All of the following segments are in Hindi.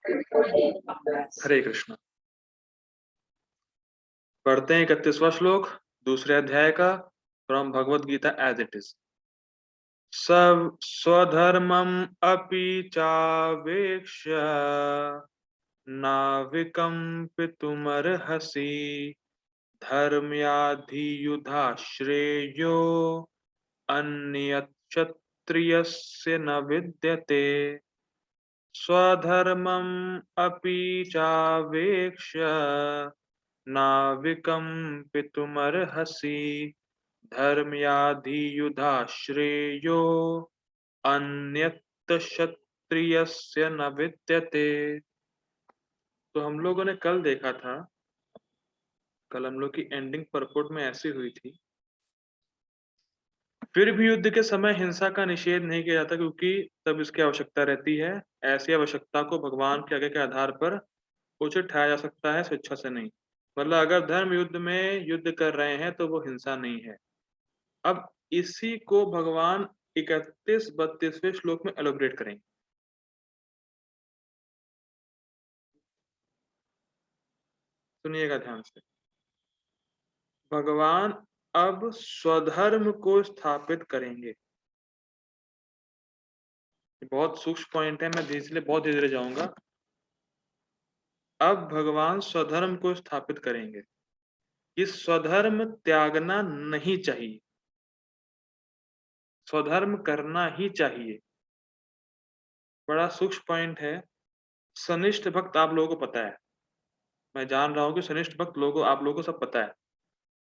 हरे कृष्ण। पढ़ते हैं 31वां श्लोक दूसरे अध्याय का from Bhagavad Gita as it is. स्वधर्मम अपि चावेक्ष्य नाविकम्पितुमर्हसि धर्म्याधियुधा श्रेयो अन्यक्षत्रियस्य न विद्यते। स्वधर्मम् अपि चावेक्ष्य नाविकम्पितुमर्हसि धर्म्याधियुधा श्रेयो अन्यत्क्षत्रियस्य न विद्यते। तो हम लोगों ने कल देखा था, कल हम लोग की एंडिंग परपोर्ट में ऐसी हुई थी, फिर भी युद्ध के समय हिंसा का निषेध नहीं किया जाता क्योंकि तब इसकी आवश्यकता रहती है। ऐसी आवश्यकता को भगवान के आगे के आधार पर उचित ठहराया जा सकता है, स्वेच्छा से नहीं। मतलब अगर धर्म युद्ध में युद्ध कर रहे हैं तो वो हिंसा नहीं है। अब इसी को भगवान 31-32वें श्लोक में एलोबरेट करेंगे। सुनिएगा ध्यान से। भगवान अब स्वधर्म को स्थापित करेंगे। बहुत सूक्ष्म पॉइंट है, मैं इसलिए बहुत धीरे धीरे जाऊंगा। अब भगवान स्वधर्म को स्थापित करेंगे कि स्वधर्म त्यागना नहीं चाहिए, स्वधर्म करना ही चाहिए। बड़ा सूक्ष्म पॉइंट है। सनिष्ठ भक्त आप लोगों को पता है, मैं जान रहा हूं कि सनिष्ठ भक्त लोगों आप लोगों को सब पता है।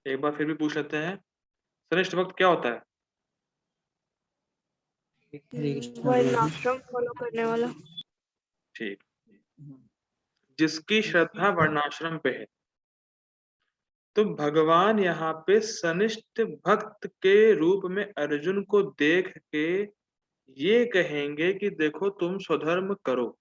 एक बार फिर भी पूछ लेते हैं, सनिष्ठ भक्त क्या होता है? वर्णाश्रम फॉलो करने वाला। ठीक, जिसकी श्रद्धा वर्णाश्रम पे है। तो भगवान यहाँ पे सनिष्ठ भक्त के रूप में अर्जुन को देख के ये कहेंगे कि देखो तुम स्वधर्म करो।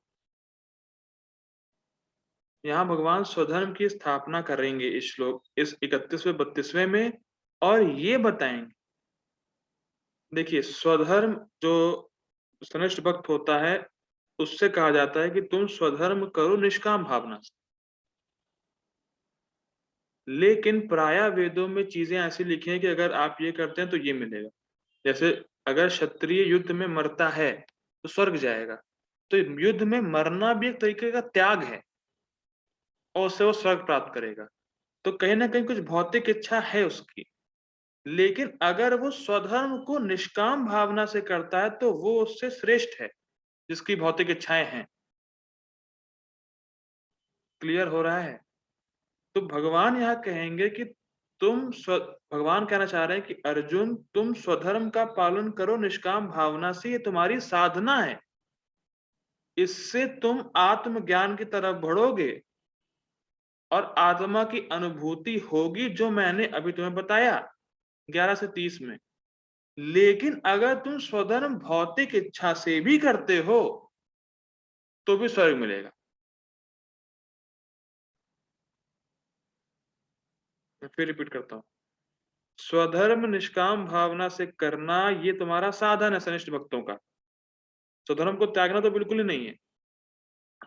यहाँ भगवान स्वधर्म की स्थापना करेंगे इस श्लोक इस 31वें 32वें में, और ये बताएंगे। देखिए, स्वधर्म जो सनिष्ठ भक्त होता है उससे कहा जाता है कि तुम स्वधर्म करो निष्काम भावना से। लेकिन प्रायः वेदों में चीजें ऐसी लिखी हैं कि अगर आप ये करते हैं तो ये मिलेगा। जैसे अगर क्षत्रिय युद्ध में मरता है तो स्वर्ग जाएगा। तो युद्ध में मरना भी एक तरीके का त्याग है और उससे वो स्वर्ग प्राप्त करेगा। तो कहीं ना कहीं कुछ भौतिक इच्छा है उसकी, लेकिन अगर वो स्वधर्म को निष्काम भावना से करता है तो वो उससे श्रेष्ठ है जिसकी भौतिक इच्छाएं हैं। क्लियर हो रहा है? तो भगवान यहाँ कहेंगे कि भगवान कहना चाह रहे हैं कि अर्जुन तुम स्वधर्म का पालन करो निष्काम भावना से, ये तुम्हारी साधना है। इससे तुम आत्मज्ञान की तरफ बढ़ोगे और आत्मा की अनुभूति होगी जो मैंने अभी तुम्हें बताया 11 से 30 में। लेकिन अगर तुम स्वधर्म भौतिक इच्छा से भी करते हो तो भी स्वर्ग मिलेगा। मैं फिर रिपीट करता हूं, स्वधर्म निष्काम भावना से करना ये तुम्हारा साधन है सनिष्ठ भक्तों का। स्वधर्म को त्यागना तो बिल्कुल ही नहीं है।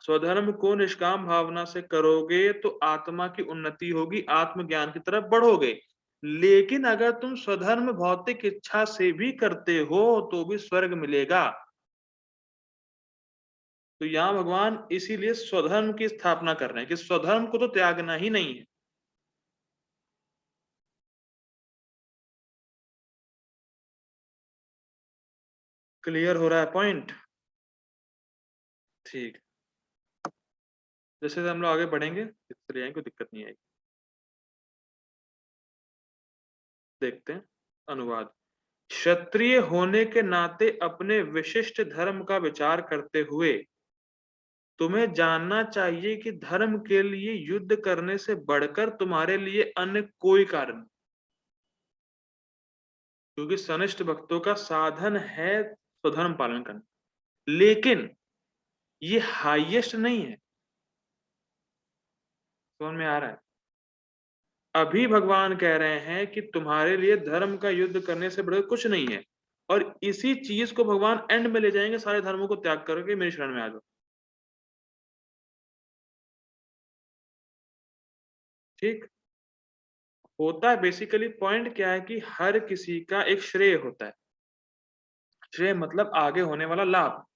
स्वधर्म को निष्काम भावना से करोगे तो आत्मा की उन्नति होगी, आत्मज्ञान की तरफ बढ़ोगे। लेकिन अगर तुम स्वधर्म भौतिक इच्छा से भी करते हो तो भी स्वर्ग मिलेगा। तो यहाँ भगवान इसीलिए स्वधर्म की स्थापना कर रहे हैं कि स्वधर्म को तो त्यागना ही नहीं है। क्लियर हो रहा है पॉइंट? ठीक, जैसे हम लोग आगे बढ़ेंगे इसलिए कोई दिक्कत नहीं आएगी। देखते हैं अनुवाद। क्षत्रिय होने के नाते अपने विशिष्ट धर्म का विचार करते हुए तुम्हें जानना चाहिए कि धर्म के लिए युद्ध करने से बढ़कर तुम्हारे लिए अन्य कोई कारण नहीं। क्योंकि सनिष्ठ भक्तों का साधन है स्वधर्म पालन करना, लेकिन ये हाईएस्ट नहीं है। समझ में आ रहा है? अभी भगवान कह रहे हैं कि तुम्हारे लिए धर्म का युद्ध करने से बढ़कर कुछ नहीं है, और इसी चीज को भगवान एंड में ले जाएंगे, सारे धर्मों को त्याग करके मेरी शरण में आ जाओ। ठीक। होता है बेसिकली, पॉइंट क्या है कि हर किसी का एक श्रेय होता है। श्रेय मतलब आगे होने वाला लाभ,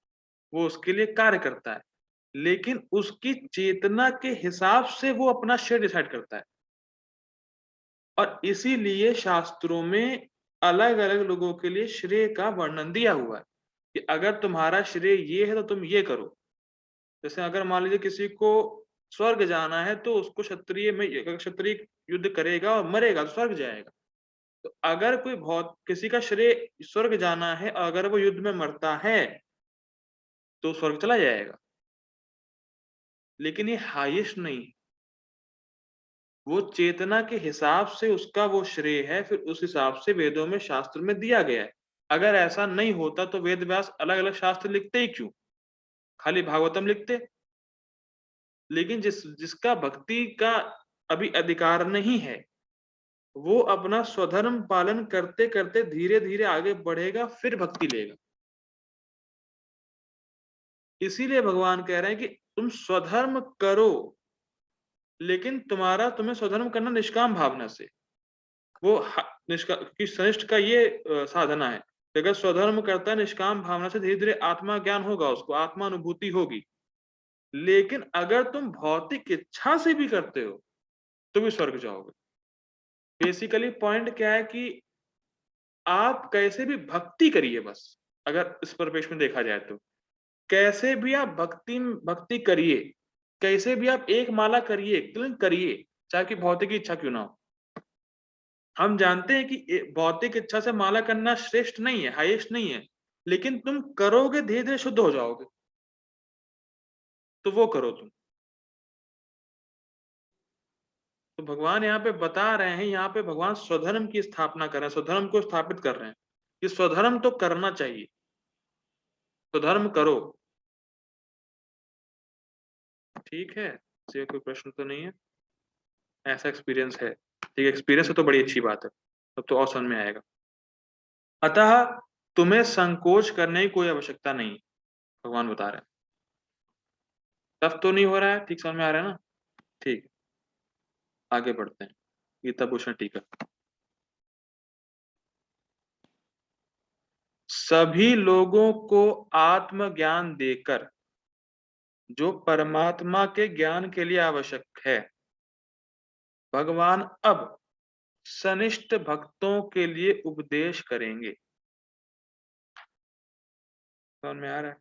वो उसके लिए कार्य करता है, लेकिन उसकी चेतना के हिसाब से वो अपना श्रेय डिसाइड करता है। और इसीलिए शास्त्रों में अलग-अलग लोगों के लिए श्रेय का वर्णन दिया हुआ है कि अगर तुम्हारा श्रेय ये है तो तुम ये करो। जैसे अगर मान लीजिए किसी को स्वर्ग जाना है तो उसको क्षत्रिय में, अगर क्षत्रिय युद्ध करेगा और मरेगा तो स्वर्ग जाएगा। तो अगर कोई बहुत किसी का श्रेय स्वर्ग जाना है और अगर वो युद्ध में मरता है तो स्वर्ग चला जाएगा। लेकिन ये हाईएस्ट नहीं, वो चेतना के हिसाब से उसका वो श्रेय है, फिर उस हिसाब से वेदों में शास्त्र में दिया गया है। अगर ऐसा नहीं होता तो वेद व्यास अलग-अलग शास्त्र लिखते ही क्यों? खाली भागवतम लिखते। लेकिन जिसका भक्ति का अभी अधिकार नहीं है, वो अपना स्वधर्म पालन करते-करते धीरे-धीरे आगे बढ़ेगा, फिर भक्ति लेगा। इसीलिए भगवान कह रहे हैं कि तुम स्वधर्म करो, लेकिन तुम्हें स्वधर्म करना निष्काम भावना से। वो ह निष्का कि सनिष्ठ का ये साधना है कि अगर स्वधर्म करता है निष्काम भावना से, धीरे-धीरे आत्मा ज्ञान होगा उसको, आत्मा अनुभूति होगी। लेकिन अगर तुम भौतिक इच्छा से भी करते हो, तो भी स्वर्ग जाओगे। बेसिकली पॉइंट क्या है कि आप कैसे भी भक्ति करिए बस, अगर इस परिपेक्ष में देखा जाए तो। कैसे भी आप भक्ति करिए, कैसे भी आप एक माला करिए, लेकिन करिए, चाहे कि भौतिक इच्छा क्यों ना हो। हम जानते हैं कि भौतिक इच्छा से माला करना श्रेष्ठ नहीं है, हाईएस्ट नहीं है, लेकिन तुम करोगे धीरे-धीरे शुद्ध हो जाओगे। तो वो करो तुम। तो भगवान यहाँ पे बता रहे हैं, यहाँ पे भगवान स्वधर्म की स्थापना कर रहे हैं, स्वधर्म को स्थापित कर रहे हैं कि स्वधर्म तो करना चाहिए, स्वधर्म करो। ठीक है, इससे कोई प्रश्न तो नहीं है? ऐसा एक्सपीरियंस है। ठीक है, एक्सपीरियंस है तो बड़ी अच्छी बात है, तब तो और समझ में आएगा। अतः तुम्हें संकोच करने की कोई आवश्यकता नहीं, भगवान बता रहे हैं। टफ तो नहीं हो रहा है, ठीक समझ में आ रहा है ना? ठीक है, आगे बढ़ते हैं। गीता भूषण टीका। सभी लोगों को आत्मज्ञान देकर जो परमात्मा के ज्ञान के लिए आवश्यक है, भगवान अब सनिष्ठ भक्तों के लिए उपदेश करेंगे। समझ में आ रहा है?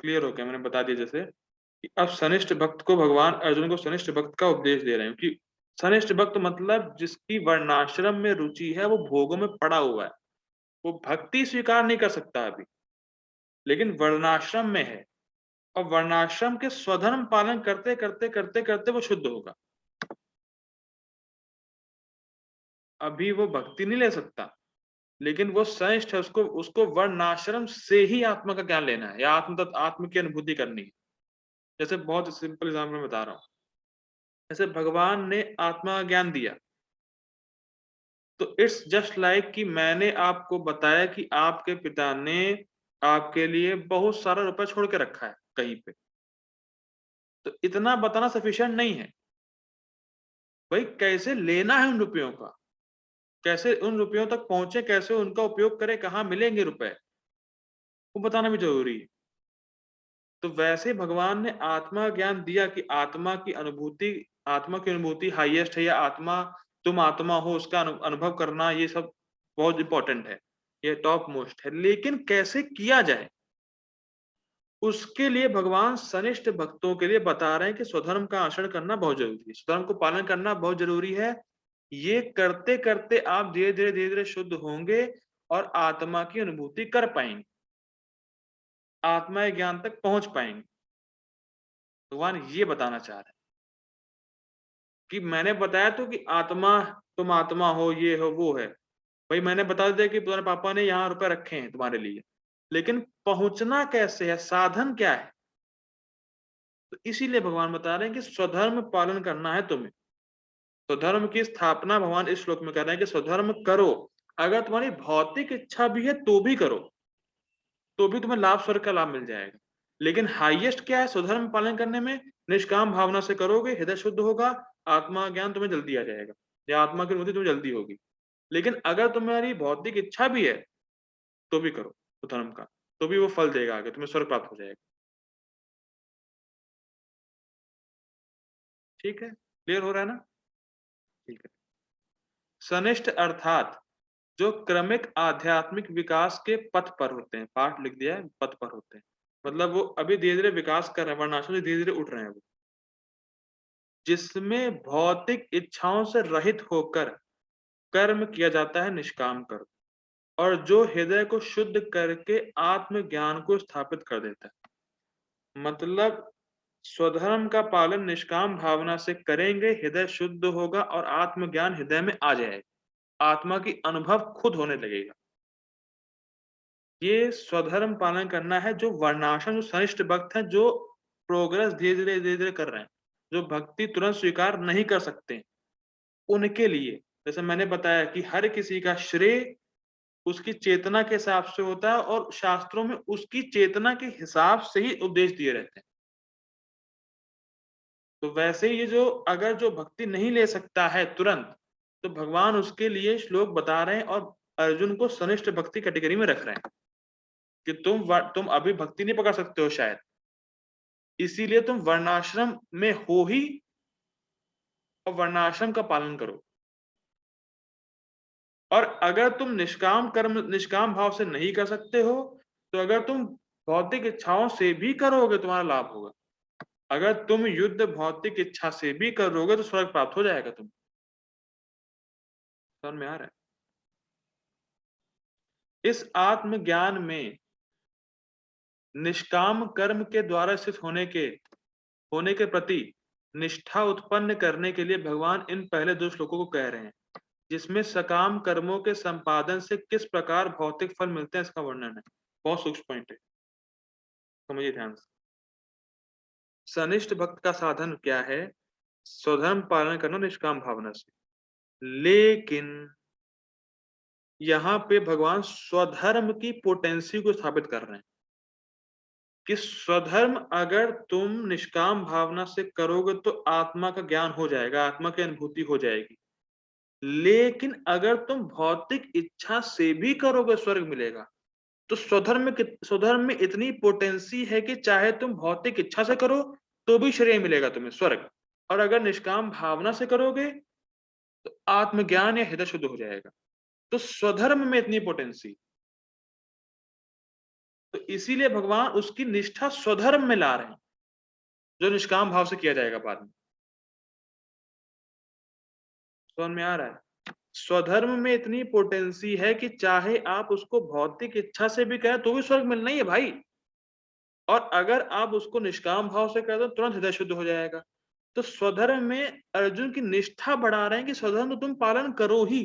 क्लियर हो गया? मैंने बता दिया जैसे कि अब सनिष्ठ भक्त को भगवान अर्जुन को सनिष्ठ भक्त का उपदेश दे रहे हैं कि सनिष्ठ भक्त मतलब जिसकी वर्णाश्रम में रुचि है, वो भोगों में पड़ा हुआ है, वो भक्ति स्वीकार नहीं कर सकता अभी, लेकिन वर्णाश्रम में है और वर्णाश्रम के स्वधर्म पालन करते वो शुद्ध होगा। अभी वो भक्ति नहीं ले सकता, लेकिन वो सनिष्ठ है, उसको उसको वर्णाश्रम से ही आत्मा का ज्ञान लेना है या आत्म की अनुभूति करनी है। जैसे बहुत सिंपल एग्जाम्पल में बता रहा हूँ, जैसे भगवान ने आत्मा का ज्ञान दिया, तो इट्स जस्ट लाइक कि मैंने आपको बताया कि आपके पिता ने आपके लिए बहुत सारा रुपया छोड़ के रखा है कहीं पे, तो इतना बताना सफिशिएंट नहीं है। भाई कैसे लेना है उन रुपयों का, कैसे उन रुपयों तक पहुंचे, कैसे उनका उपयोग करें, कहाँ मिलेंगे रुपए, वो बताना भी जरूरी है। तो वैसे भगवान ने आत्मा ज्ञान दिया कि आत्मा की अनुभूति हाईएस्ट है, या तुम आत्मा हो उसका अनुभव करना, ये सब बहुत इंपॉर्टेंट है, ये टॉप मोस्ट है। लेकिन कैसे किया जाए, उसके लिए भगवान सनिष्ठ भक्तों के लिए बता रहे हैं कि स्वधर्म का आचरण करना बहुत जरूरी है, स्वधर्म को पालन करना बहुत जरूरी है। ये करते करते आप धीरे धीरे शुद्ध होंगे और आत्मा की अनुभूति कर पाएंगे, आत्मा ज्ञान तक पहुंच पाएंगे। भगवान ये बताना चाह रहे हैं कि मैंने बताया तो कि तुम आत्मा हो, ये हो, वो है। भाई मैंने बता दिया कि तुम्हारे पापा ने यहाँ रुपए रखे हैं तुम्हारे लिए, लेकिन पहुंचना कैसे है, साधन क्या है? तो इसीलिए भगवान बता रहे हैं कि स्वधर्म पालन करना है तुम्हें। स्वधर्म की स्थापना भगवान इस श्लोक में कर रहे हैं कि स्वधर्म करो। अगर तुम्हारी भौतिक इच्छा भी है तो भी करो, तो भी तुम्हें लाभ, स्वर्ग का लाभ मिल जाएगा। लेकिन हाईएस्ट क्या है स्वधर्म पालन करने में? निष्काम भावना से करोगे, हृदय शुद्ध होगा, आत्मा का ज्ञान तुम्हें जल्दी आ जाएगा या आत्मा की अनुभूति तुम्हें जल्दी होगी। लेकिन अगर तुम्हारी भौतिक इच्छा भी है तो भी करो धर्म का, तो भी वो फल देगा, आगे तुम्हें स्वर्ग प्राप्त हो जाएगा। ठीक है, क्लियर हो रहा है ना? ठीक है। सनिष्ठ अर्थात जो क्रमिक आध्यात्मिक विकास के पथ पर होते हैं, पाठ लिख दिया है, पथ पर होते हैं, मतलब वो अभी धीरे धीरे विकास कर रहे हैं, वर्णाश्रम से धीरे धीरे उठ रहे हैं वो, जिसमें भौतिक इच्छाओं से रहित होकर कर्म किया जाता है, निष्काम कर्म, और जो हृदय को शुद्ध करके आत्मज्ञान को स्थापित कर देता है। मतलब स्वधर्म का पालन निष्काम भावना से करेंगे, हृदय शुद्ध होगा और आत्मज्ञान हृदय में आ जाएगा, आत्मा की अनुभव खुद होने लगेगा। ये स्वधर्म पालन करना है। जो वर्णाश्रम, जो सनिष्ठ भक्त हैं, जो प्रोग्रेस धीरे धीरे कर रहे हैं, जो भक्ति तुरंत स्वीकार नहीं कर सकते, उनके लिए, जैसे मैंने बताया कि हर किसी का श्रेय उसकी चेतना के हिसाब से होता है और शास्त्रों में उसकी चेतना के हिसाब से ही उपदेश दिए रहते हैं। तो वैसे ही ये जो अगर जो भक्ति नहीं ले सकता है तुरंत, तो भगवान उसके लिए श्लोक बता रहे हैं और अर्जुन को सनिष्ठ भक्ति कैटेगरी में रख रहे हैं कि तुम अभी भक्ति नहीं पकड़ सकते हो शायद, इसीलिए तुम वर्णाश्रम में हो ही और वर्णाश्रम का पालन करो। और अगर तुम निष्काम कर्म, निष्काम भाव से नहीं कर सकते हो, तो अगर तुम भौतिक इच्छाओं से भी करोगे तुम्हारा लाभ होगा। अगर तुम युद्ध भौतिक इच्छा से भी करोगे तो स्वर्ग प्राप्त हो जाएगा तुम। समझ में आ रहा है? इस आत्मज्ञान में निष्काम कर्म के द्वारा स्थित होने के प्रति निष्ठा उत्पन्न करने के लिए भगवान इन पहले 2 श्लोकों को कह रहे हैं, जिसमें सकाम कर्मों के संपादन से किस प्रकार भौतिक फल मिलते हैं इसका वर्णन है। बहुत सूक्ष्म पॉइंट है, समझिए ध्यान से। सनिष्ठ भक्त का साधन क्या है? स्वधर्म पालन करना निष्काम भावना से। लेकिन यहाँ पे भगवान स्वधर्म की पोटेंसी को स्थापित कर रहे हैं कि स्वधर्म अगर तुम निष्काम भावना से करोगे तो आत्मा का ज्ञान हो जाएगा, आत्मा की अनुभूति हो जाएगी। लेकिन अगर तुम भौतिक इच्छा से भी करोगे स्वर्ग मिलेगा। तो स्वधर्म में इतनी पोटेंसी है कि चाहे तुम भौतिक इच्छा से करो तो भी श्रेय मिलेगा तुम्हें, स्वर्ग। और अगर निष्काम भावना से करोगे तो आत्मज्ञान या हृदय शुद्ध हो जाएगा। तो स्वधर्म में इतनी पोटेंसी, तो इसीलिए भगवान उसकी निष्ठा स्वधर्म में ला रहे हैं, जो निष्काम भाव से किया जाएगा बाद में। समझ में आ रहा है? स्वधर्म में इतनी पोटेंसी है कि चाहे आप उसको भौतिक इच्छा से भी करें तो भी स्वर्ग मिलना ही है भाई। और अगर आप उसको निष्काम भाव से कर दो तुरंत हृदय शुद्ध हो जाएगा। तो स्वधर्म में अर्जुन की निष्ठा बढ़ा रहे हैं कि स्वधर्म तो तुम पालन करो ही,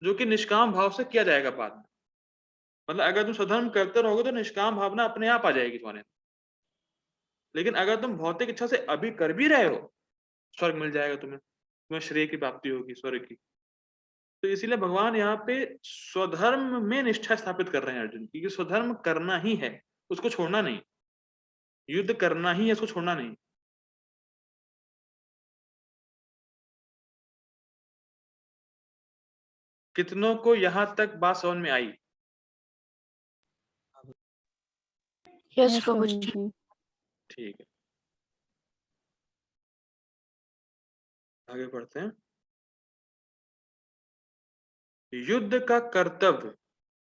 जो कि निष्काम भाव से किया जाएगा बाद में। मतलब अगर तुम स्वधर्म करते रहोगे तो निष्काम भावना अपने आप आ जाएगी तुम्हारे। लेकिन अगर तुम भौतिक इच्छा से अभी कर भी रहे हो, स्वर्ग मिल जाएगा तुम्हें, तुम्हें श्रेय की प्राप्ति होगी, स्वर्ग की। तो इसीलिए भगवान यहाँ पे स्वधर्म में निष्ठा स्थापित कर रहे हैं अर्जुन की, कि स्वधर्म करना ही है, उसको छोड़ना नहीं, युद्ध करना ही है, उसको छोड़ना नहीं। कितनों को यहाँ तक बात समझ में आई? यस प्रभु जी। ठीक है, आगे बढ़ते हैं। युद्ध का कर्तव्य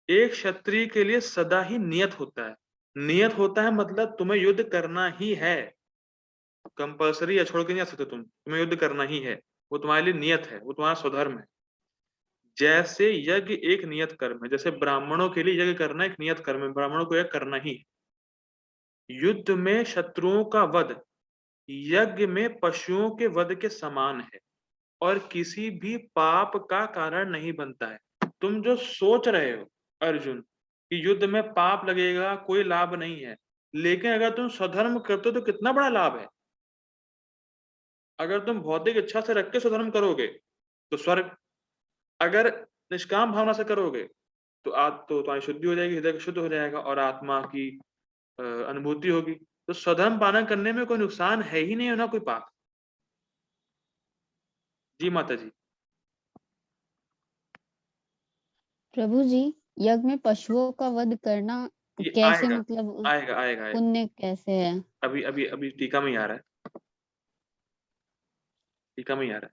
एक क्षत्रिय के लिए सदा ही नियत होता है। नियत होता है मतलब तुम्हें युद्ध करना ही है, कंपल्सरी या छोड़ के नहीं आ सकते तुम, तुम्हें युद्ध करना ही है। वो तुम्हारे लिए नियत है, वो तुम्हारा स्वधर्म है। जैसे यज्ञ एक नियत कर्म है, जैसे ब्राह्मणों के लिए यज्ञ करना एक नियत कर्म है, ब्राह्मणों को यज्ञ करना ही है। युद्ध में शत्रुओं का वध यज्ञ में पशुओं के वध के समान है और किसी भी पाप का कारण नहीं बनता है। तुम जो सोच रहे हो अर्जुन कि युद्ध में पाप लगेगा, कोई लाभ नहीं है, लेकिन अगर तुम स्वधर्म करते हो तो कितना बड़ा लाभ है। अगर तुम भौतिक इच्छा से रख के स्वधर्म करोगे तो स्वर्ग, अगर निष्काम भावना से करोगे तो तुम्हारी शुद्धि हो जाएगी, हृदय शुद्ध हो जाएगा और आत्मा की अनुभूति होगी। तो स्वधर्म पालन करने में कोई नुकसान है ही नहीं, ना कोई पाप। जी माता जी। प्रभु जी, यज्ञ में पशुओं का वध करना ये कैसे, आएगा, मतलब आएगा, आएगा, आएगा। पुण्य कैसे है? अभी टीका में ही आ रहा है, टीका में ही आ रहा है।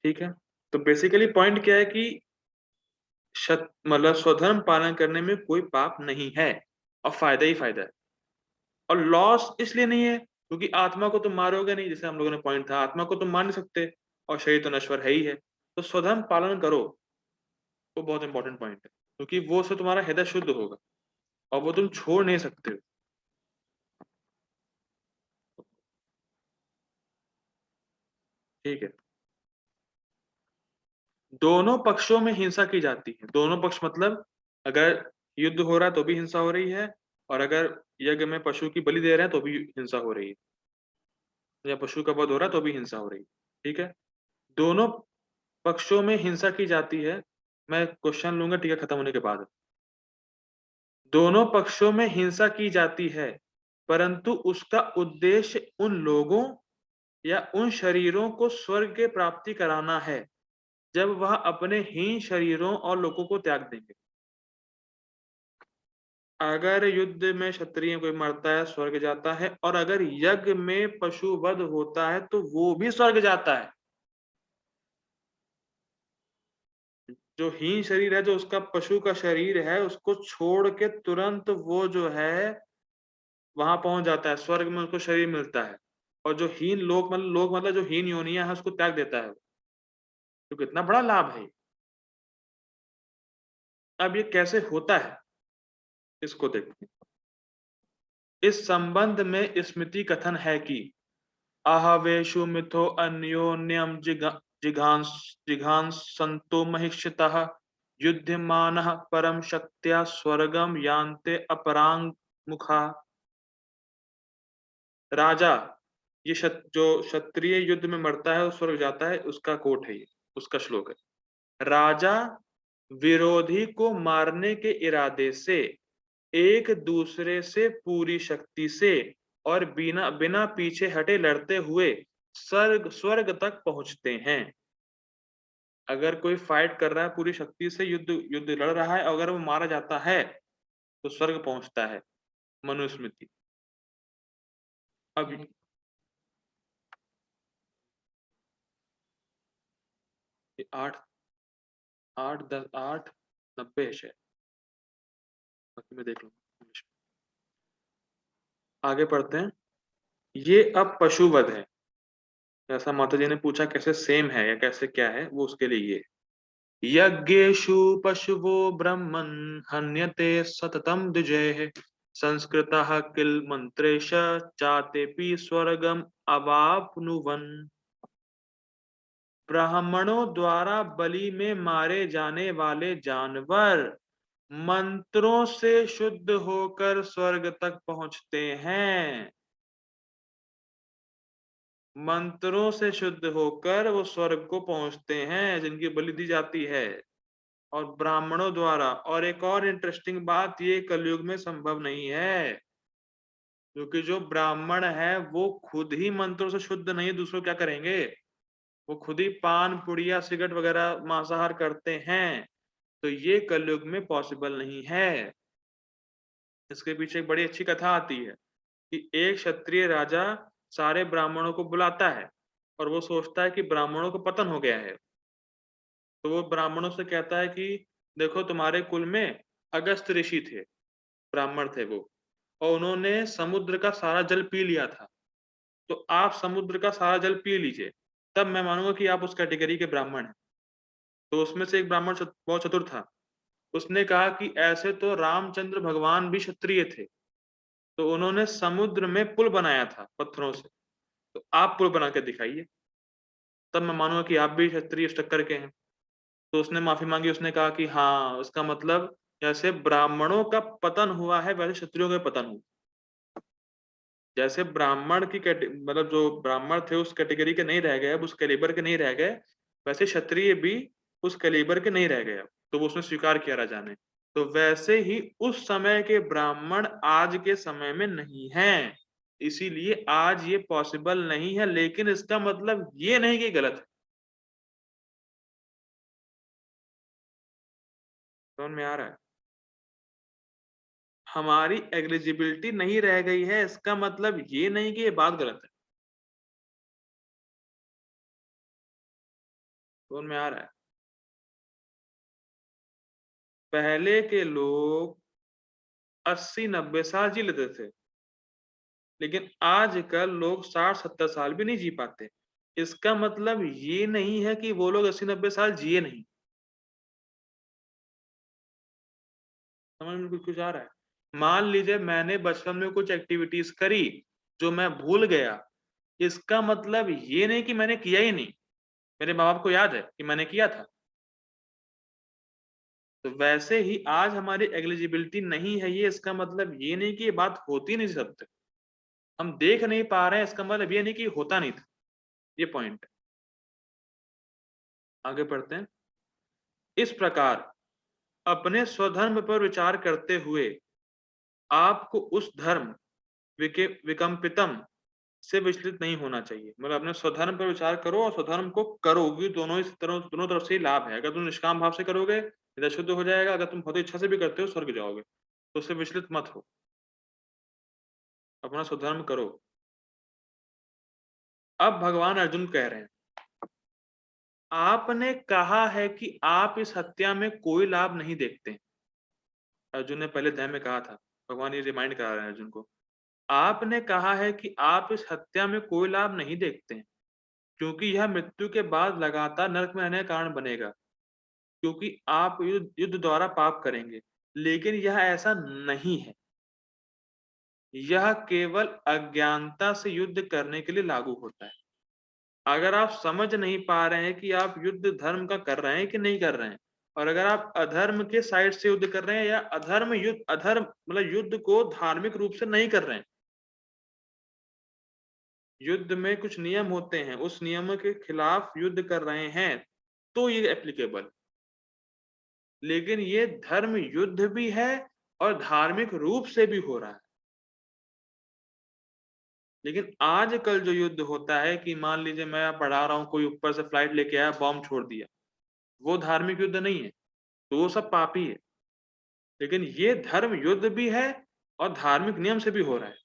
ठीक है? तो बेसिकली पॉइंट क्या है कि मतलब स्वधर्म पालन करने में कोई पाप नहीं है और फायदा ही फायदा है। और लॉस इसलिए नहीं है क्योंकि आत्मा को तुम मारोगे नहीं, जैसे हम लोगों ने पॉइंट था, आत्मा को तुम मार नहीं सकते और शरीर तो नश्वर है ही है। तो स्वधर्म पालन करो, वो बहुत इंपॉर्टेंट पॉइंट है, क्योंकि वो से तुम्हारा हृदय शुद्ध होगा और वो तुम छोड़ नहीं सकते हो। ठीक है? दोनों पक्षों में हिंसा की जाती है। दोनों पक्ष मतलब अगर युद्ध हो रहा है तो भी हिंसा हो रही है, और अगर यज्ञ में पशु की बलि दे रहे हैं तो भी हिंसा हो रही है, या पशु का वध हो रहा है तो भी हिंसा हो रही है। ठीक है? दोनों पक्षों में हिंसा की जाती है। मैं क्वेश्चन लूंगा टीका खत्म होने के बाद। दोनों पक्षों में हिंसा की जाती है, परंतु उसका उद्देश्य उन लोगों या उन शरीरों को स्वर्ग की प्राप्ति कराना है जब वह अपने हीन शरीरों और लोगों को त्याग देंगे। अगर युद्ध में क्षत्रिय कोई मरता है स्वर्ग जाता है, और अगर यज्ञ में पशु वध होता है तो वो भी स्वर्ग जाता है। जो हीन शरीर है, जो उसका पशु का शरीर है, उसको छोड़ के तुरंत वो जो है वहां पहुंच जाता है, स्वर्ग में उसको शरीर मिलता है। और जो हीन लोक मतलब जो हीन योनिया है उसको त्याग देता है। तो कितना बड़ा लाभ है। अब ये कैसे होता है इसको देखते हैं। इस संबंध में स्मृति कथन है कि आहवेशु मिथो अन्योन्यम जिघांस जिघांसन्तो महिष्यतः युध्यमानः परम शक्त्या स्वर्गम यान्ते अपरांग मुखा। राजा, जो क्षत्रिय युद्ध में मरता है वो स्वर्ग जाता है, उसका कोट है ये, उसका श्लोक है। राजा विरोधी को मारने के इरादे से एक दूसरे से पूरी शक्ति से और बिना बिना पीछे हटे लड़ते हुए स्वर्ग तक पहुंचते हैं। अगर कोई फाइट कर रहा है पूरी शक्ति से, युद्ध युद्ध लड़ रहा है, अगर वो मारा जाता है तो स्वर्ग पहुंचता है। मनुस्मृति। अब 8 8 10 8 90 है शायद, बाकी मैं देख लूंगा। आगे पढ़ते हैं। ये अब पशुवध है। जैसा माता जी ने पूछा कैसे सेम है या कैसे क्या है, वो उसके लिए ये यज्ञेषु पशुवो ब्रह्मन् हन्यते सततम द्विजैः संस्कृतः किल मंत्रेश चातेपि स्वर्गम अवाप्नुवन्। ब्राह्मणों द्वारा बलि में मारे जाने वाले जानवर मंत्रों से शुद्ध होकर स्वर्ग तक पहुंचते हैं। मंत्रों से शुद्ध होकर वो स्वर्ग को पहुंचते हैं जिनकी बलि दी जाती है, और ब्राह्मणों द्वारा। और एक और इंटरेस्टिंग बात, ये कलयुग में संभव नहीं है, क्योंकि जो ब्राह्मण है वो खुद ही मंत्रों से शुद्ध नहीं, दूसरों क्या करेंगे। वो खुद ही पान पुड़िया सिगरेट वगैरह मांसाहार करते हैं। तो ये कलयुग में पॉसिबल नहीं है। इसके पीछे एक बड़ी अच्छी कथा आती है कि एक क्षत्रिय राजा सारे ब्राह्मणों को बुलाता है और वो सोचता है कि ब्राह्मणों को पतन हो गया है। तो वो ब्राह्मणों से कहता है कि देखो, तुम्हारे कुल में अगस्त ऋषि थे, ब्राह्मण थे वो, और उन्होंने समुद्र का सारा जल पी लिया था। तो आप समुद्र का सारा जल पी लीजिए, तब मैं मानूंगा कि आप उस कैटेगरी के ब्राह्मण हैं। तो उसमें से एक ब्राह्मण बहुत चतुर था। उसने कहा कि ऐसे तो रामचंद्र भगवान भी क्षत्रिय थे, तो उन्होंने समुद्र में पुल बनाया था पत्थरों से, तो आप पुल बना के दिखाइए, तब मैं मानूंगा कि आप भी क्षत्रिय इस टक्कर के हैं। तो उसने माफी मांगी। उसने कहा कि हाँ, उसका मतलब जैसे ब्राह्मणों का पतन हुआ है वैसे क्षत्रियों का पतन हुआ। जैसे ब्राह्मण की मतलब जो ब्राह्मण थे उस कैटेगरी के नहीं रह गए, अब उस कैलिबर के नहीं रह गए, वैसे क्षत्रिय भी उस कैलिबर के नहीं रह गए अब। तो वो उसने स्वीकार किया राजा ने। तो वैसे ही उस समय के ब्राह्मण आज के समय में नहीं हैं। इसीलिए आज ये पॉसिबल नहीं है, लेकिन इसका मतलब ये नहीं कि गलत है। समझ में आ रहा है? हमारी एलिजिबिलिटी नहीं रह गई है, इसका मतलब ये नहीं कि ये बात गलत है। समझ में आ रहा है? पहले के लोग 80-90 साल जी लेते थे, लेकिन आजकल लोग 60-70 साल भी नहीं जी पाते। इसका मतलब ये नहीं है कि वो लोग 80-90 साल जिए नहीं। समझ में कुछ आ रहा है? मान लीजिए मैंने बचपन में कुछ एक्टिविटीज करी जो मैं भूल गया, इसका मतलब ये नहीं कि मैंने किया ही नहीं। मेरे माँ बाप को याद है कि मैंने किया था। तो वैसे ही आज हमारी एलिजिबिलिटी नहीं है, ये इसका मतलब ये नहीं कि ये बात होती नहीं सकती। हम देख नहीं पा रहे हैं, इसका मतलब ये नहीं कि होता नहीं था। ये पॉइंट है। आगे बढ़ते हैं। इस प्रकार अपने स्वधर्म पर विचार करते हुए आपको उस धर्म विकम्पितम से विचलित नहीं होना चाहिए। मतलब अपने स्वधर्म पर विचार करो और स्वधर्म को करो, क्योंकि दोनों तरफ से ही लाभ है। अगर तुम निष्काम भाव से करोगे हृदय शुद्ध हो जाएगा, अगर तुम बहुत इच्छा से भी करते हो स्वर्ग जाओगे। तो उससे विचलित मत हो, अपना स्वधर्म करो। अब भगवान अर्जुन कह रहे हैं, आपने कहा है कि आप इस हत्या में कोई लाभ नहीं देखते। अर्जुन ने पहले अध्याय में कहा था, भगवान ये रिमाइंड करा रहे हैं अर्जुन को। आपने कहा है कि आप इस हत्या में कोई लाभ नहीं देखते, क्योंकि यह मृत्यु के बाद लगातार नरक में रहने का कारण बनेगा, क्योंकि आप युद्ध द्वारा पाप करेंगे। लेकिन यह ऐसा नहीं है, यह केवल अज्ञानता से युद्ध करने के लिए लागू होता है। अगर आप समझ नहीं पा रहे हैं कि आप युद्ध धर्म का कर रहे हैं कि नहीं कर रहे हैं, और अगर आप अधर्म के साइड से युद्ध कर रहे हैं या अधर्म मतलब युद्ध को धार्मिक रूप से नहीं कर रहे हैं, युद्ध में कुछ नियम होते हैं, उस नियमों के खिलाफ युद्ध कर रहे हैं, तो ये एप्लीकेबल। लेकिन ये धर्म युद्ध भी है और धार्मिक रूप से भी हो रहा है। लेकिन आजकल जो युद्ध होता है कि मान लीजिए मैं पढ़ा रहा हूँ, कोई ऊपर से फ्लाइट लेके आया, बॉम्ब छोड़ दिया, वो धार्मिक युद्ध नहीं है, तो वो सब पापी है। लेकिन ये धर्म युद्ध भी है और धार्मिक नियम से भी हो रहा है,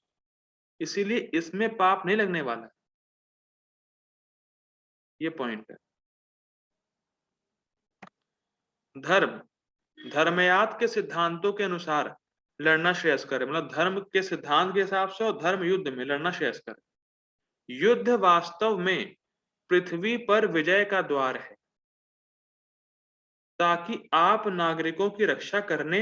इसीलिए इसमें पाप नहीं लगने वाला। ये पॉइंट है। धर्म धर्मयात के सिद्धांतों के अनुसार लड़ना श्रेयस्कर है। मतलब धर्म के सिद्धांत के हिसाब से और धर्म युद्ध में लड़ना श्रेयस्कर है। युद्ध वास्तव में पृथ्वी पर विजय का द्वार है, ताकि आप नागरिकों की रक्षा करने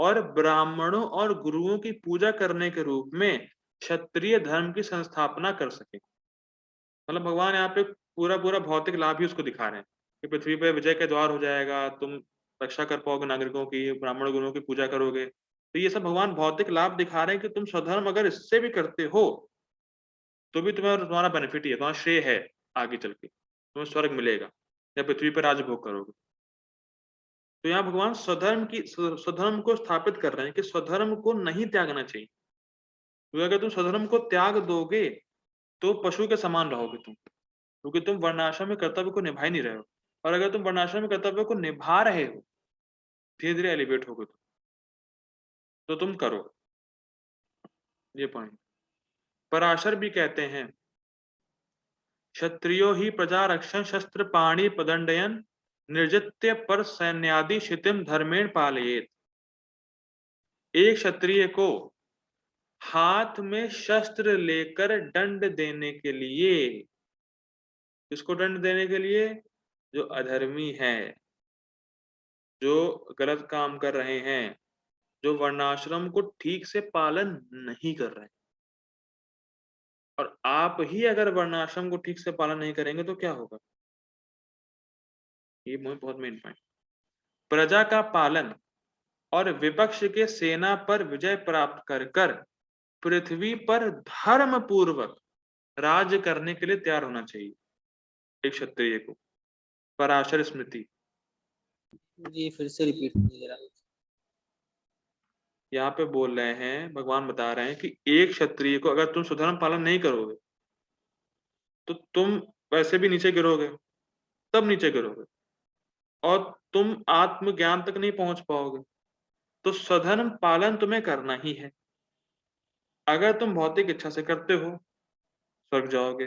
और ब्राह्मणों और गुरुओं की पूजा करने के रूप में क्षत्रिय धर्म की संस्थापना कर सके। मतलब भगवान यहाँ पे पूरा पूरा भौतिक लाभ ही उसको दिखा रहे हैं कि पृथ्वी पे विजय के द्वार हो जाएगा, तुम रक्षा कर पाओगे नागरिकों की, ब्राह्मण गुरुओं की पूजा करोगे। तो ये सब भगवान भौतिक लाभ दिखा रहे हैं कि तुम स्वधर्म अगर इससे भी करते हो तो भी तुम्हारा बेनिफिट ही है, तुम्हारा श्रेय है। आगे चल के तुम्हें स्वर्ग मिलेगा या पृथ्वी पर राजभोग करोगे। तो यहाँ भगवान स्वधर्म को स्थापित कर रहे हैं कि स्वधर्म को नहीं त्यागना चाहिए, क्योंकि अगर तुम स्वधर्म को त्याग दोगे तो पशु के समान रहोगे तुम, क्योंकि तुम वर्णाश्रम में कर्तव्य को निभा ही नहीं रहे हो। और अगर तुम वर्णाश्रम में कर्तव्य को निभा रहे हो, धीरे धीरे एलिवेट होगे तो तुम करो। ये पॉइंट पराशर भी कहते हैं, क्षत्रियो ही प्रजा रक्षण शस्त्र पाणी पदंडयन निर्जित्य पर सैन्यादि क्षितिम धर्मेण पालयेत। एक क्षत्रिय को हाथ में शस्त्र लेकर दंड देने के लिए, किसको दंड देने के लिए? जो अधर्मी है, जो गलत काम कर रहे हैं, जो वर्णाश्रम को ठीक से पालन नहीं कर रहे हैं। और आप ही अगर वर्णाश्रम को ठीक से पालन नहीं करेंगे तो क्या होगा? ये बहुत मेन पॉइंट। प्रजा का पालन और विपक्ष के सेना पर विजय प्राप्त कर कर पृथ्वी पर धर्म पूर्वक राज्य करने के लिए तैयार होना चाहिए एक क्षत्रिय को। पराशर स्मृति। जी फिर से रिपीट कीजिए जरा। यहाँ पे बोल रहे हैं, भगवान बता रहे हैं कि एक क्षत्रिय को अगर तुम स्वधर्म पालन नहीं करोगे तो तुम वैसे भी नीचे गिरोगे, तब नीचे गिरोगे और तुम आत्मज्ञान तक नहीं पहुंच पाओगे। तो स्वधर्म पालन तुम्हें करना ही है। अगर तुम भौतिक इच्छा से करते हो स्वर्ग जाओगे,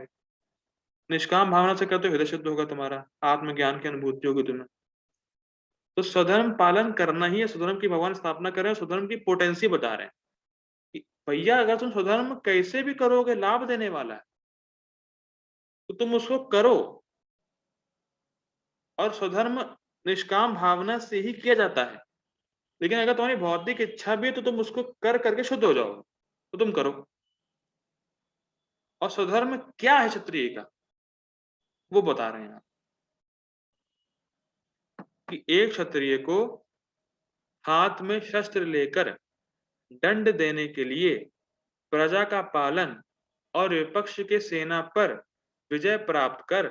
निष्काम भावना से करते हो हृदय शुद्ध होगा, तुम्हारा आत्मज्ञान की अनुभूति होगी तुम्हें। तो स्वधर्म पालन करना ही है। स्वधर्म की भगवान स्थापना कर रहे हैं, स्वधर्म की पोटेंसी बता रहे हैं कि भैया अगर तुम स्वधर्म कैसे भी करोगे लाभ देने वाला है तो तुम उसको करो। और स्वधर्म निष्काम भावना से ही किया जाता है। लेकिन अगर तुम्हारी भौतिक इच्छा भी है तो तुम उसको कर करके शुद्ध हो जाओगे, तो तुम करो। और स्वधर्म क्या है क्षत्रिय का, वो बता रहे हैं कि एक क्षत्रिय को हाथ में शस्त्र लेकर दंड देने के लिए प्रजा का पालन और विपक्ष के सेना पर विजय प्राप्त कर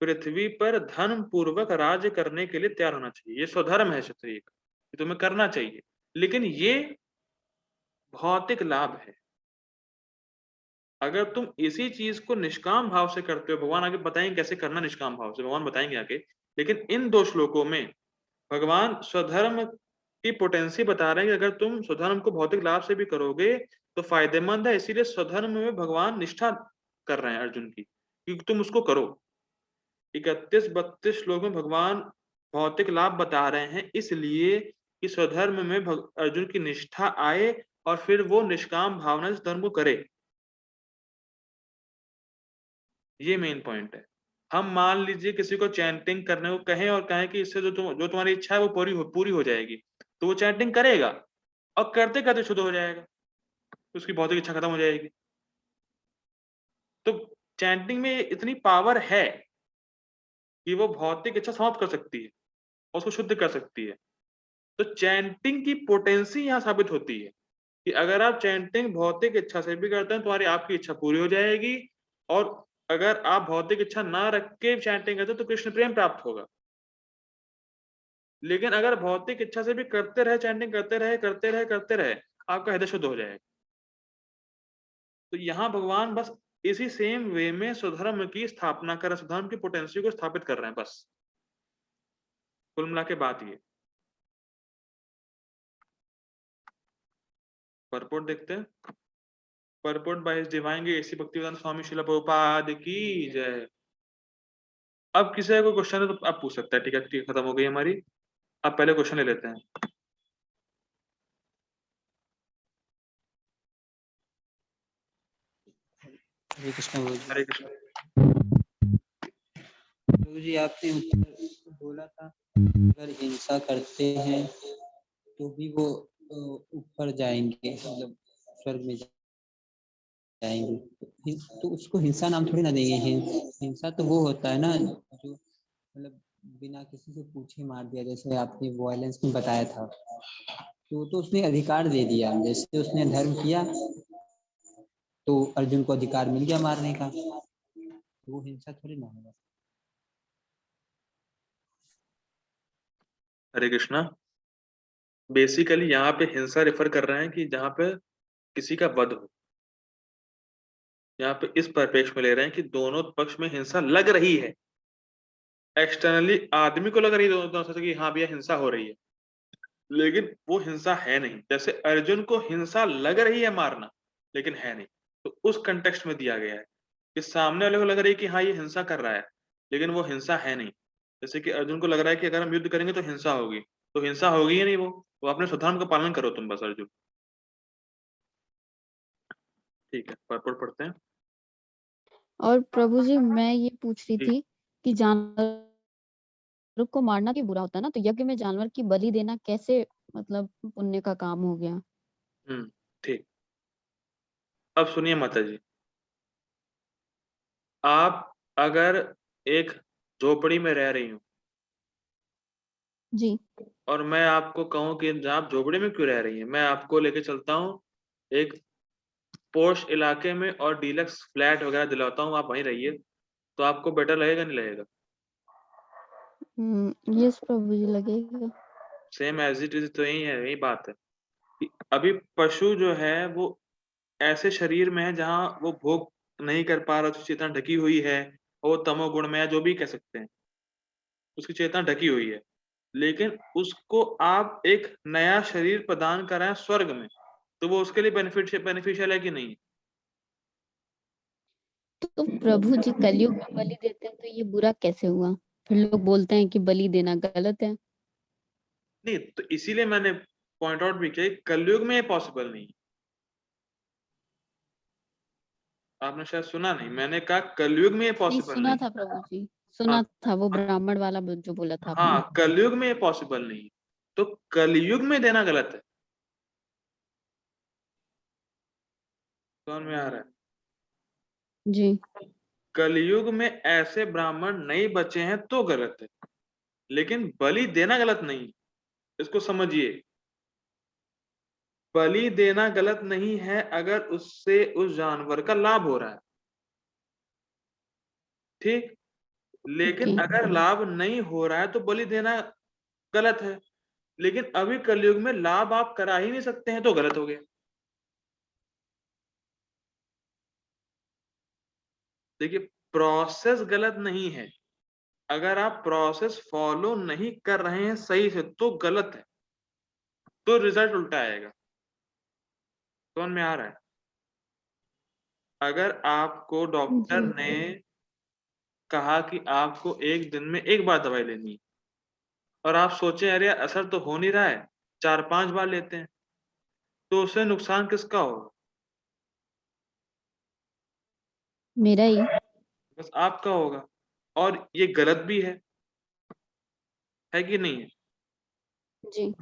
पृथ्वी पर धर्म पूर्वक राज्य करने के लिए तैयार होना चाहिए। ये स्वधर्म है क्षत्रिय का, ये तुम्हें करना चाहिए। लेकिन ये भौतिक लाभ है। अगर तुम इसी चीज को निष्काम भाव से करते हो, भगवान आगे बताएंगे कैसे करना निष्काम भाव से, भगवान बताएंगे आगे। लेकिन इन दो श्लोकों में भगवान स्वधर्म की पोटेंसी बता रहे हैं कि अगर तुम स्वधर्म को भौतिक लाभ से भी करोगे तो फायदेमंद है। इसीलिए स्वधर्म में भगवान निष्ठा कर रहे हैं अर्जुन की कि तुम उसको करो। 31-32 श्लोक में भगवान भौतिक लाभ बता रहे हैं इसलिए कि स्वधर्म में अर्जुन की निष्ठा आए और फिर वो निष्काम भावना से धर्म को करे। ये मेन पॉइंट है। हम मान लीजिए किसी को चैंटिंग करने को कहें और कहें कि इससे जो तुम्हारी इच्छा है वो पूरी हो जाएगी, तो वो चैंटिंग करेगा और करते करते शुद्ध हो जाएगा, तो उसकी भौतिक इच्छा खत्म हो जाएगी। तो चैंटिंग में इतनी पावर है कि वो भौतिक इच्छा समाप्त कर सकती है और उसको शुद्ध कर सकती है। तो चैंटिंग की पोटेंसी यहाँ साबित होती है कि अगर आप चैंटिंग भौतिक इच्छा से भी करते हैं तुम्हारी आपकी इच्छा पूरी हो जाएगी। और अगर आप भौतिक इच्छा ना रख के चैंटिंग करते तो कृष्ण प्रेम प्राप्त होगा। लेकिन अगर भौतिक इच्छा से भी करते रहे, चैंटिंग करते रहे आपका हृदय शुद्ध हो जाएगा। तो यहाँ भगवान बस इसी सेम वे में स्वधर्म की स्थापना कर, स्वधर्म की पोटेंसी को स्थापित कर रहे हैं बस। कुल मिला के बात ये। परपोर्ट देखते हैं। Purport by his divine AC Bhaktivedanta Swami Srila Prabhupada की जय। अब किसी का कोई क्वेश्चन है तो आप पूछ सकते हैं। ठीक है, ठीक, खत्म हो गई हमारी। अब पहले क्वेश्चन ले लेते हैं। हरे कृष्ण गुरु जी। हरे कृष्ण। गुरु जी आपने उत्तर बोला था अगर हिंसा करते हैं तो भी वो ऊपर जाएंगे, मतलब स्वर्ग में जाएंगे। तो उसको हिंसा नाम थोड़ी ना देंगे। हिंसा तो वो होता है ना जो मतलब बिना किसी से पूछे मार दिया, जैसे आपने वायलेंस में बताया था। तो उसने अधिकार दे दिया, जैसे उसने धर्म किया तो अर्जुन को अधिकार मिल गया मारने का, तो वो हिंसा थोड़ी ना होगा। हरे कृष्णा। बेसिकली यहाँ पे हिंसा रेफर कर रहे हैं कि जहाँ पे किसी का वध हो। यहाँ पे इस परिप्रेक्ष्य में ले रहे हैं कि दोनों पक्ष में हिंसा लग रही है। एक्सटर्नली आदमी को लग रही है दोनों से कि हाँ भैया हिंसा हो रही है, लेकिन वो हिंसा है नहीं। जैसे अर्जुन को हिंसा लग रही है मारना, लेकिन है नहीं। तो उस कंटेक्स्ट में दिया गया है कि सामने वाले को लग रही है कि हाँ ये हिंसा कर रहा है, लेकिन वो हिंसा है नहीं। जैसे कि अर्जुन को लग रहा है कि अगर हम युद्ध करेंगे तो हिंसा होगी, तो हिंसा होगी ही नहीं। वो अपने स्वधर्म का पालन करो तुम बस अर्जुन। ठीक है, पढ़ पढ़ते हैं। और प्रभु जी मैं ये पूछ रही जी। थी कि जानवर को मारना भी बुरा होता है ना, तो यज्ञ में जानवर की बलि देना कैसे मतलब पुण्य का काम हो गया? ठीक। अब सुनिए माता जी, आप अगर एक झोपड़ी में रह रही हो जी। और मैं आपको कहूं कि आप झोपड़ी में क्यों रह रही हैं, मैं आपको लेके चलता हूँ एक पोश इलाके में और डीलक्स फ्लैट वगैरह दिलाता हूँ, आप वहीं रहिए, तो आपको बेटर लगेगा नहीं लगेगा? यस प्रभु जी, लगेगा। सेम एज इट इज, तो यही है, यही बात है। कि अभी पशु जो है वो ऐसे शरीर में है जहाँ वो भोग नहीं कर पा रहा, उसकी चेतना ढकी हुई है, और वो तमोगुण में है, जो भी कह सकते हैं, उसकी चेतना ढकी हुई है। लेकिन उसको आप एक नया शरीर प्रदान कराएं स्वर्ग में, तो वो उसके लिए बेनिफिशियल है कि नहीं? तो प्रभु जी कलयुग में बलि देते हैं तो ये बुरा कैसे हुआ? फिर लोग बोलते हैं कि बलि देना गलत है। नहीं, तो इसीलिए मैंने पॉइंट आउट भी किया कि कलयुग में ये पॉसिबल नहीं है। आपने शायद सुना नहीं, मैंने कहा कलयुग में ये नहीं, पॉसिबल सुना नहीं। था प्रभु जी, हाँ, सुना था वो ब्राह्मण वाला जो बोला था आपने। हाँ, कलयुग में ये पॉसिबल नहीं है, तो कलयुग में देना गलत है। समझ में आ रहा है? जी। कलयुग में ऐसे ब्राह्मण नहीं बचे हैं तो गलत है, लेकिन बलि देना गलत नहीं है। इसको समझिए, बलि देना गलत नहीं है अगर उससे उस जानवर का लाभ हो रहा है, ठीक। लेकिन ओके। अगर लाभ नहीं हो रहा है तो बलि देना गलत है। लेकिन अभी कलयुग में लाभ आप करा ही नहीं सकते हैं तो गलत हो गया। देखिए, प्रोसेस गलत नहीं है, अगर आप प्रोसेस फॉलो नहीं कर रहे हैं सही से तो गलत है, तो रिजल्ट उल्टा आएगा। समझ में आ रहा है? अगर आपको डॉक्टर जी। ने कहा कि आपको एक दिन में एक बार दवाई लेनी है, और आप सोचे अरे यार असर तो हो नहीं रहा है, 4-5 बार लेते हैं, तो उससे नुकसान किसका होगा? मेरा ही। बस आपका होगा। और ये गलत भी है कि नहीं है? जी।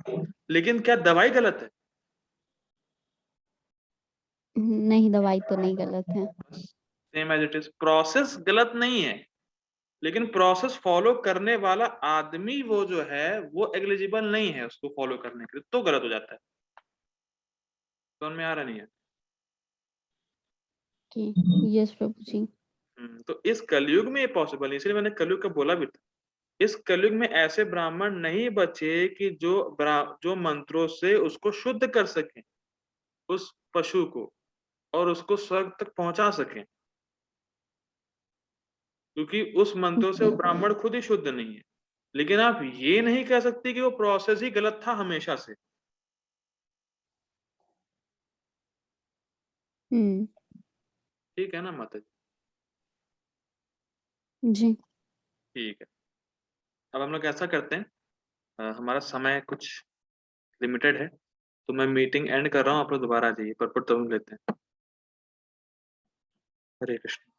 लेकिन क्या दवाई गलत है? नहीं, दवाई तो नहीं गलत है। Same as it is, process गलत नहीं है, लेकिन प्रोसेस फॉलो करने वाला आदमी वो जो है वो एलिजिबल नहीं है उसको फॉलो करने के लिए, तो गलत हो जाता है। समझ में आ रहा नहीं है? यस प्रभु जी। तो इस कलयुग में ये पॉसिबल नहीं, इसलिए मैंने कलयुग का बोला भी था। इस कलयुग में ऐसे ब्राह्मण नहीं बचे कि जो मंत्रों से उसको शुद्ध कर सकें, उस पशु को, और उसको स्वर्ग तक पहुंचा सकें, क्योंकि उस मंत्रों से वो ब्राह्मण खुद ही शुद्ध नहीं है। लेकिन आप ये नहीं कह सकते कि वो प्रोसेस ही गलत था हमेशा से। हम्म। ठीक है ना माता जी? जी। ठीक है। अब हम लोग ऐसा करते हैं, हमारा समय कुछ लिमिटेड है, तो मैं मीटिंग एंड कर रहा हूँ, आप लोग दोबारा आ जाइए, पर्पट तो हम लेते हैं। हरे कृष्ण।